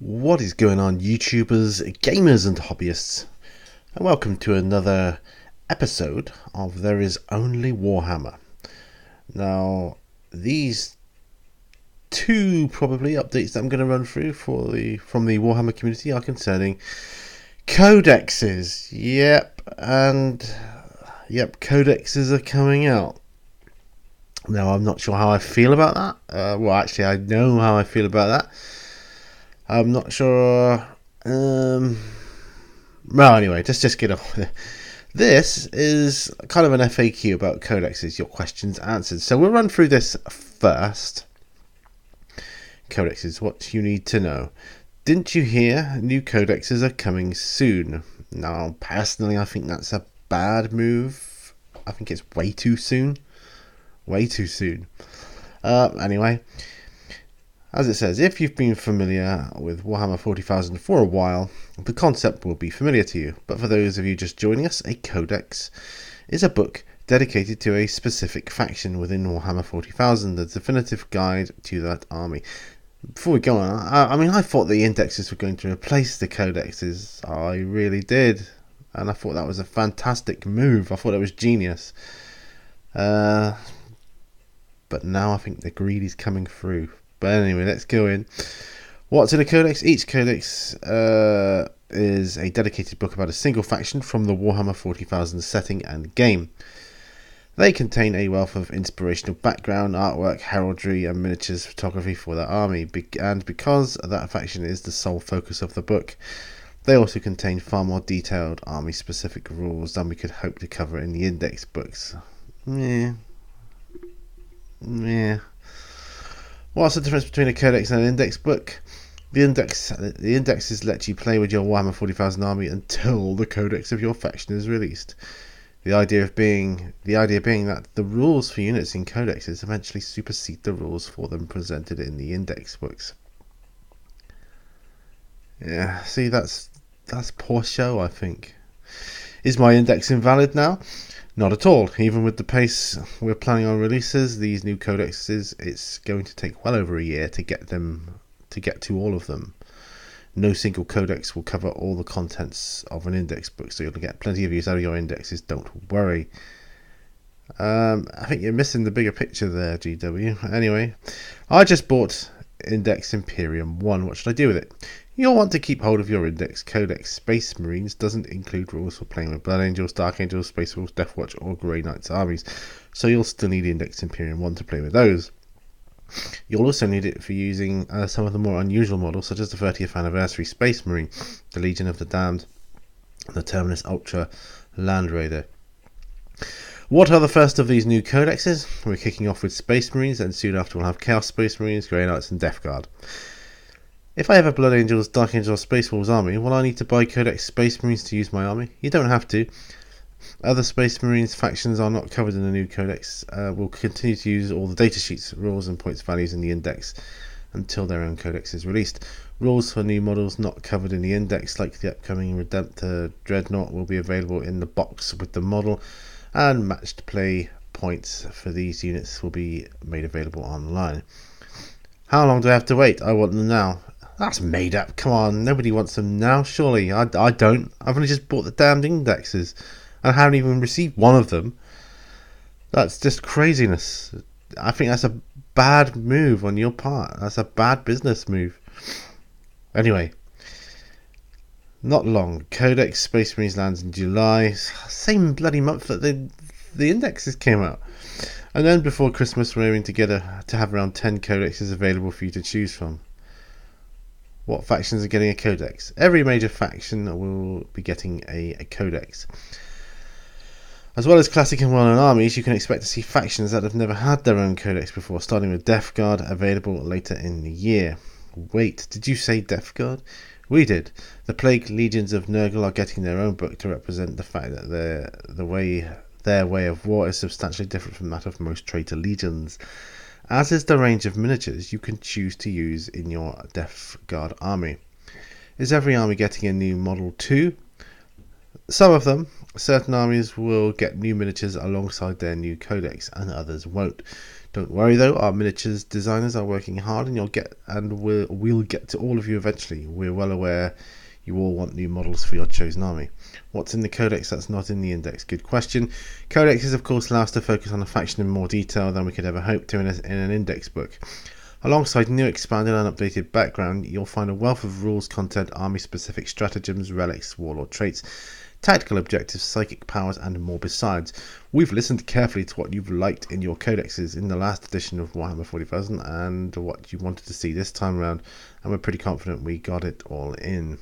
What is going on, YouTubers, gamers and hobbyists, and welcome to another episode of There Is Only Warhammer. Now, these two probably updates that I'm going to run through from the Warhammer community are concerning Codexes. Codexes are coming out. Now, I'm not sure how I feel about that. Well, actually, I know how I feel about that. I'm not sure. Well, anyway, let's just get off. This is kind of an FAQ about codexes, your questions answered. So we'll run through this first. Codexes, what you need to know. Didn't you hear new codexes are coming soon? Now, personally, I think that's a bad move. I think it's way too soon. Way too soon. Anyway. As it says, if you've been familiar with Warhammer 40,000 for a while, the concept will be familiar to you. But for those of you just joining us, a codex is a book dedicated to a specific faction within Warhammer 40,000, the definitive guide to that army. Before we go on, I thought the indexes were going to replace the codexes. I really did. And I thought that was a fantastic move. I thought it was genius. But now I think the greed is coming through. But anyway, let's go in. What's in a codex? Each codex is a dedicated book about a single faction from the Warhammer 40,000 setting and game. They contain a wealth of inspirational background, artwork, heraldry and miniatures photography for their army. And because that faction is the sole focus of the book, they also contain far more detailed army-specific rules than we could hope to cover in the index books. Yeah. What's the difference between a codex and an index book? The indexes let you play with your Warhammer 40,000 army until the codex of your faction is released. The idea being that the rules for units in codexes eventually supersede the rules for them presented in the index books. Yeah, see, that's poor show, I think. Is my index invalid now? Not at all. Even with the pace we're planning on releases, these new codexes, it's going to take well over a year to get to all of them. No single codex will cover all the contents of an index book, so you'll get plenty of use out of your indexes, don't worry. I think you're missing the bigger picture there, GW. Anyway, I just bought Index Imperium 1. What should I do with it? You'll want to keep hold of your Index Codex. Space Marines doesn't include rules for playing with Blood Angels, Dark Angels, Space Wolves, Death Watch or Grey Knights armies, so you'll still need Index Imperium 1 to play with those. You'll also need it for using some of the more unusual models, such as the 30th Anniversary Space Marine, the Legion of the Damned, and the Terminus Ultra Land Raider. What are the first of these new codexes? We're kicking off with Space Marines, and soon after we'll have Chaos Space Marines, Grey Knights and Death Guard. If I have a Blood Angels, Dark Angels or Space Wolves army, will I need to buy Codex Space Marines to use my army? You don't have to. Other Space Marines factions are not covered in the new Codex. Will continue to use all the datasheets, rules and points values in the index until their own Codex is released. Rules for new models not covered in the index, like the upcoming Redemptor Dreadnought, will be available in the box with the model, and matched play points for these units will be made available online. How long do I have to wait? I want them now. That's made up. Come on, nobody wants them now, surely. I don't. I've only just bought the damned indexes. I haven't even received one of them. That's just craziness. I think that's a bad move on your part. That's a bad business move. Anyway, not long. Codex Space Marines lands in July. Same bloody month that the indexes came out. And then before Christmas, we're aiming to have around 10 codexes available for you to choose from. What factions are getting a codex? Every major faction will be getting a codex. As well as classic and well-known armies, you can expect to see factions that have never had their own codex before, starting with Death Guard, available later in the year. Wait, did you say Death Guard? We did. The Plague Legions of Nurgle are getting their own book to represent the fact that their way of war is substantially different from that of most traitor legions. As is the range of miniatures you can choose to use in your Death Guard army. Is every army getting a new model too? Some of them. Certain armies will get new miniatures alongside their new codex, and others won't. Don't worry though, our miniatures designers are working hard, and we'll get to all of you eventually. We're well aware you all want new models for your chosen army. What's in the Codex that's not in the Index? Good question. Codexes, of course, allow us to focus on a faction in more detail than we could ever hope to in an Index book. Alongside new, expanded and updated background, you'll find a wealth of rules content, army-specific stratagems, relics, warlord traits, tactical objectives, psychic powers, and more besides. We've listened carefully to what you've liked in your codexes in the last edition of Warhammer 40,000 and what you wanted to see this time around, and we're pretty confident we got it all in.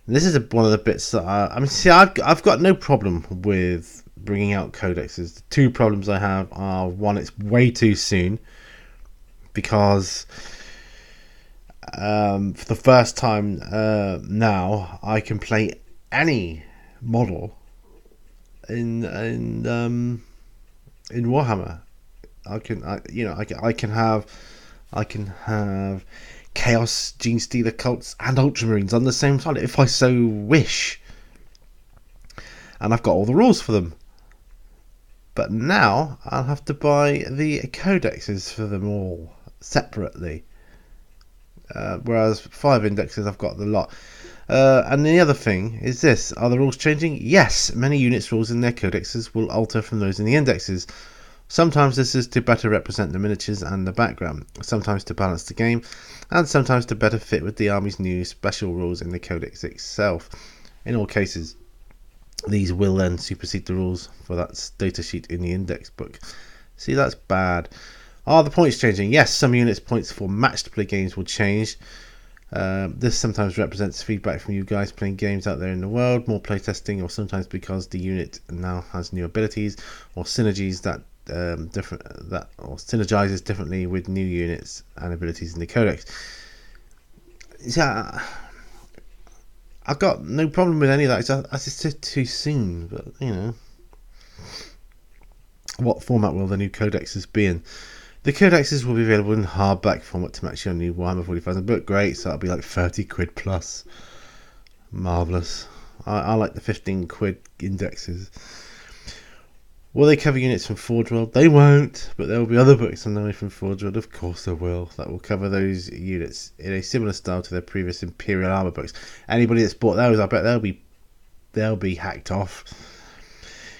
This is one of the bits that I've got no problem with bringing out codexes. The two problems I have are, one, it's way too soon, because for the first time now I can play any model in Warhammer. I can have Chaos, Gene Stealer, Cults, and Ultramarines on the same side if I so wish, and I've got all the rules for them. But now I'll have to buy the codexes for them all separately, whereas 5 indexes I've got the lot. And the other thing is this: are the rules changing? Yes, many units rules in their codexes will alter from those in the indexes. Sometimes this is to better represent the miniatures and the background, sometimes to balance the game, and sometimes to better fit with the army's new special rules in the codex itself. In all cases, these will then supersede the rules for that datasheet in the index book. See, that's bad. Are the points changing? Yes, some units' points for matched play games will change. This sometimes represents feedback from you guys playing games out there in the world, more playtesting, or sometimes because the unit now has new abilities or synergies that synergizes differently with new units and abilities in the codex. Yeah, I've got no problem with any of that. It's just too soon, but you know, what format will the new codexes be in? The codexes will be available in hardback format to match your new Warhammer 40,000 book. Great, so that'll be like 30 quid plus. Marvellous. I like the 15 quid indexes. Will they cover units from Forge World? They won't, but there will be other books on the way from Forge World. Of course there will. That will cover those units in a similar style to their previous Imperial Armour books. Anybody that's bought those, I bet they'll be hacked off.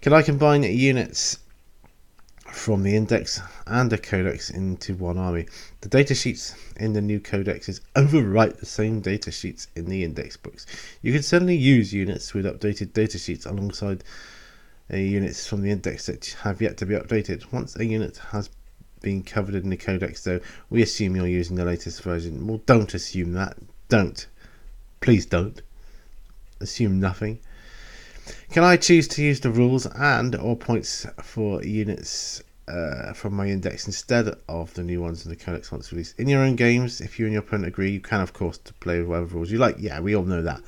Can I combine units from the index and a codex into one army? The datasheets in the new codexes overwrite the same datasheets in the index books. You can certainly use units with updated datasheets alongside units from the index that have yet to be updated. Once a unit has been covered in the codex, though, we assume you're using the latest version. Well, don't assume that. Please don't assume nothing. Can I choose to use the rules and or points for units from my index instead of the new ones in the codex once released? In your own games, if you and your opponent agree, you can of course to play with whatever rules you like. Yeah, we all know that.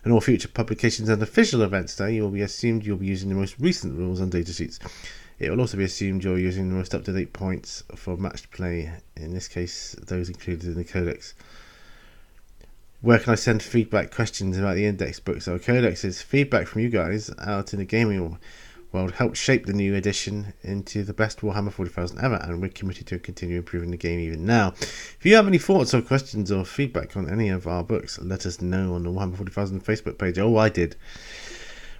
In all future publications and official events, though, you will be assumed you'll be using the most recent rules and datasheets. It will also be assumed you're using the most up-to-date points for matched play, in this case those included in the codex. Where can I send feedback questions about the index books or codexes? Feedback from you guys out in the gaming world helped shape the new edition into the best Warhammer 40,000 ever, and we're committed to continue improving the game even now. If you have any thoughts or questions or feedback on any of our books, let us know on the Warhammer 40,000 Facebook page. Oh, I did.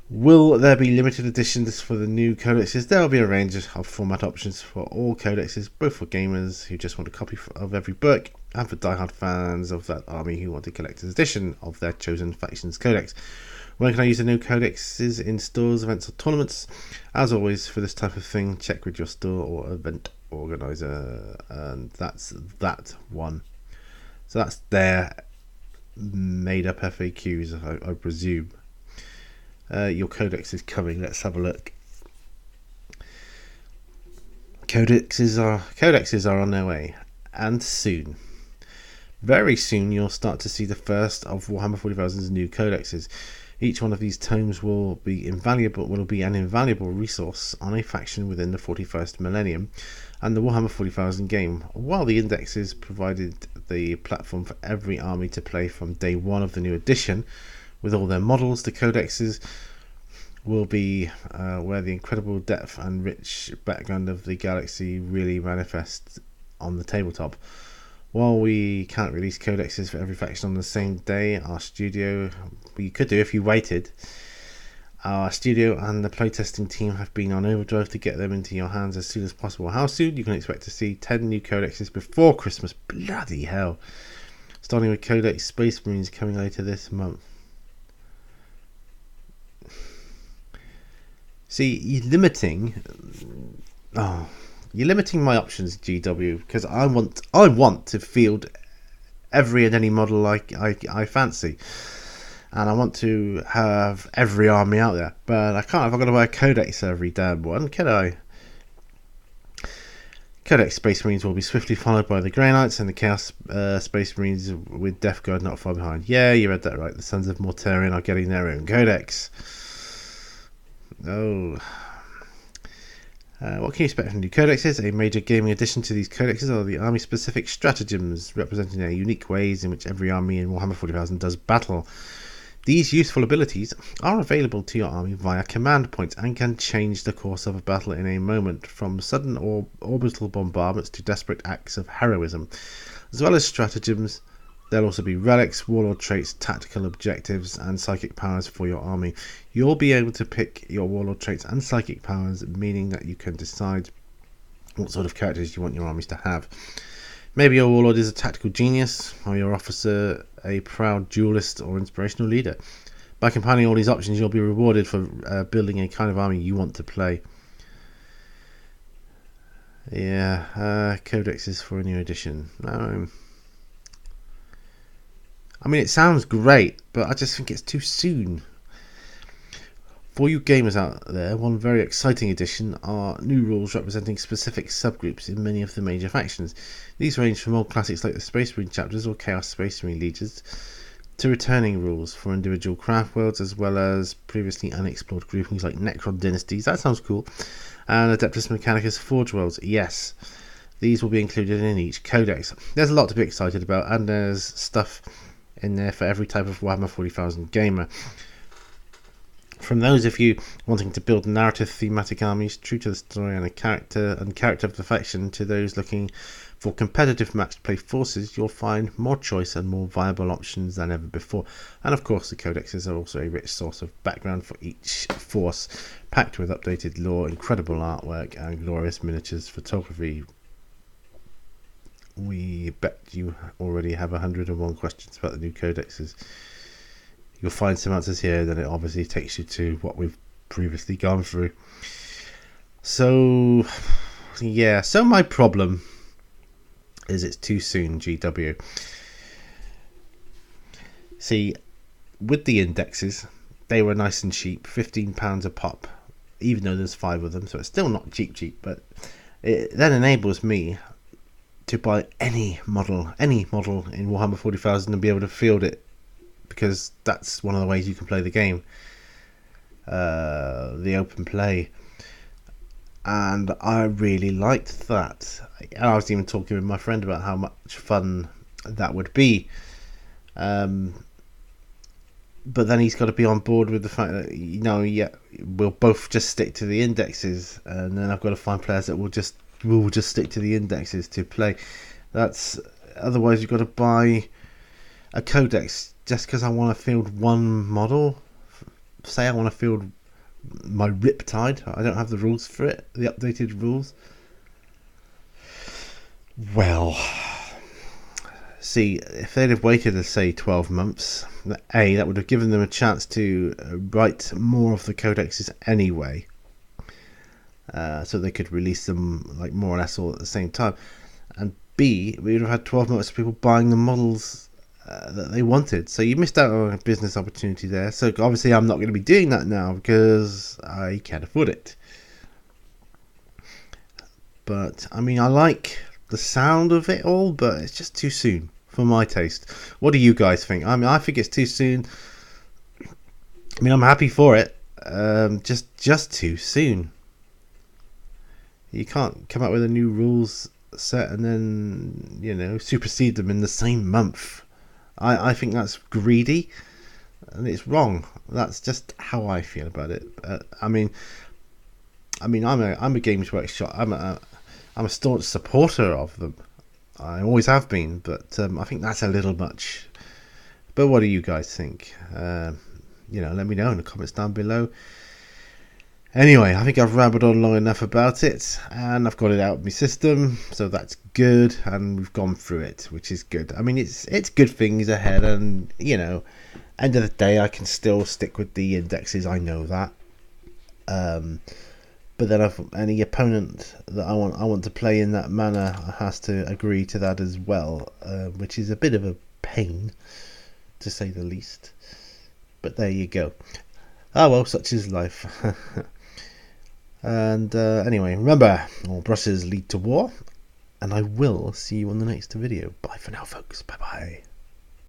Will there be limited editions for the new codexes? There will be a range of format options for all codexes, both for gamers who just want a copy of every book and for diehard fans of that army who want a collector's edition of their chosen faction's codex. When can I use the new codexes in stores, events or tournaments? As always, for this type of thing, check with your store or event organizer, and that's that one. So that's their made up FAQs, I presume. Your codex is coming. Let's have a look. Codexes are on their way, and soon. Very soon you'll start to see the first of Warhammer 40,000's new codexes. Each one of these tomes will be an invaluable resource on a faction within the 41st millennium and the Warhammer 40,000 game, while the indexes provided the platform for every army to play from day one of the new edition. With all their models, the codexes will be where the incredible depth and rich background of the galaxy really manifests on the tabletop. While we can't release codexes for every faction on the same day, our studio, you could do if you waited. Our studio and the playtesting team have been on overdrive to get them into your hands as soon as possible. How soon? You can expect to see 10 new codexes before Christmas. Bloody hell. Starting with Codex Space Marines coming later this month. See, you're limiting my options, GW, because I want to field every and any model I fancy. And I want to have every army out there. But I can't if I've got to buy a Codex every damn one, can I? Codex Space Marines will be swiftly followed by the Grey Knights and the Chaos Space Marines with Death Guard not far behind. Yeah, you read that right. The Sons of Mortarion are getting their own Codex. Oh. What can you expect from new codexes? A major gaming addition to these codexes are the army-specific stratagems, representing their unique ways in which every army in Warhammer 40,000 does battle. These useful abilities are available to your army via command points and can change the course of a battle in a moment, from sudden or orbital bombardments to desperate acts of heroism. As well as stratagems, there'll also be relics, warlord traits, tactical objectives, and psychic powers for your army. You'll be able to pick your warlord traits and psychic powers, meaning that you can decide what sort of characters you want your armies to have. Maybe your warlord is a tactical genius, or your officer a proud duelist or inspirational leader. By combining all these options, you'll be rewarded for building a kind of army you want to play. Yeah, codexes for a new edition. I mean, it sounds great, but I just think it's too soon. For you gamers out there, one very exciting addition are new rules representing specific subgroups in many of the major factions. These range from old classics like the Space Marine chapters or Chaos Space Marine legions to returning rules for individual craft worlds, as well as previously unexplored groupings like Necron dynasties. That sounds cool. And Adeptus Mechanicus Forge worlds. Yes, these will be included in each codex. There's a lot to be excited about, and there's stuff in there for every type of Warhammer 40,000 gamer. From those of you wanting to build narrative thematic armies true to the story and character of the faction, to those looking for competitive matched play forces, you'll find more choice and more viable options than ever before. And of course, the codexes are also a rich source of background for each force, packed with updated lore, incredible artwork, and glorious miniatures photography. We bet you already have 101 questions about the new codexes. You'll find some answers here, then it obviously takes you to what we've previously gone through. So, yeah, so my problem is it's too soon, GW. See, with the indexes, they were nice and cheap, £15 a pop, even though there's 5 of them, so it's still not cheap, but it then enables me to buy any model in Warhammer 40,000 and be able to field it, because that's one of the ways you can play the game, the open play, and I really liked that. I was even talking with my friend about how much fun that would be, but then he's got to be on board with the fact that we'll both just stick to the indexes, and then I've got to find players that will just stick to the indexes to play. Otherwise you've got to buy a codex just because I want to field one model. Say I want to field my Riptide. I don't have the rules for it, the updated rules. Well, see, if they'd have waited, say, 12 months, that would have given them a chance to write more of the codexes anyway, so they could release them like more or less all at the same time. And B, we would have had 12 months of people buying the models that they wanted. So you missed out on a business opportunity there. So obviously I'm not going to be doing that now because I can't afford it. But I mean, I like the sound of it all, but it's just too soon for my taste. What do you guys think? I mean, I think it's too soon. I mean, I'm happy for it. Just too soon. You can't come up with a new rules set and then supersede them in the same month. I think that's greedy. and it's wrong. That's just how I feel about it. I'm a Games Workshop. I'm a staunch supporter of them. I always have been, but I think that's a little much. But what do you guys think? Let me know in the comments down below. Anyway, I think I've rambled on long enough about it, and I've got it out of my system, so that's good, and we've gone through it, which is good. I mean, it's good things ahead, and end of the day, I can still stick with the indexes. I know that. But then any opponent that I want to play in that manner has to agree to that as well, which is a bit of a pain, to say the least. But there you go. Oh well, such is life. And anyway, remember, all brushes lead to war, and I will see you on the next video. Bye for now, folks. Bye bye.